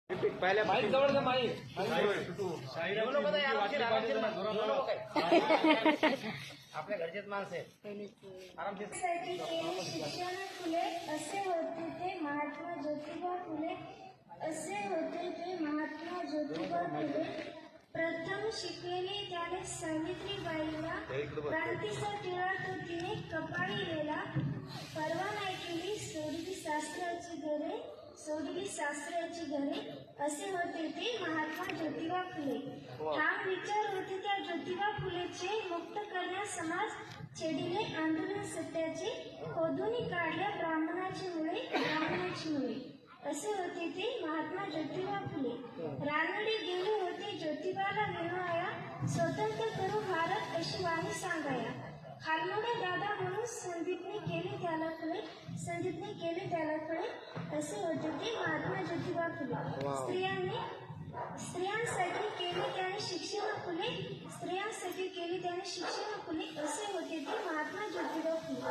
पहले माइक जवळ घ्या माइक आपल्या घरचेच माणसं आहेत आरामशीर शिक्षण फुले असे होते ते महात्मा ज्योतिबा फुले असे होते ते महात्मा ज्योतिबा फुले प्रथम शिकलेली त्याने सावित्रीबाईला क्रांतीचा टिळा तो तिने कपाळी गेला परवा नाही केली सोडली शास्त्राची घरे असे होते ते महात्मा ज्योतिबा फुले ठाम विचार होते त्या ज्योतिबा फुलेचे मुक्त करण्यास समाज छेडिले आंदोलन सत्याचे खोदून काढल्या ब्राह्मणाची मुळे असे होते ते महात्मा ज्योतिबा फुले रानडे गेले होते ज्योतिबाला घेणाया स्वतंत्र करू भारत अशी वाणी सांगाया खालमोडे दादा म्हणून संदीपने केले त्याला खळे असे होते ते महात्मा ज्योतिबा फुले स्त्रियांसाठी केले त्याने शिक्षण फुले असे होते ते महात्मा ज्योतिबा फुले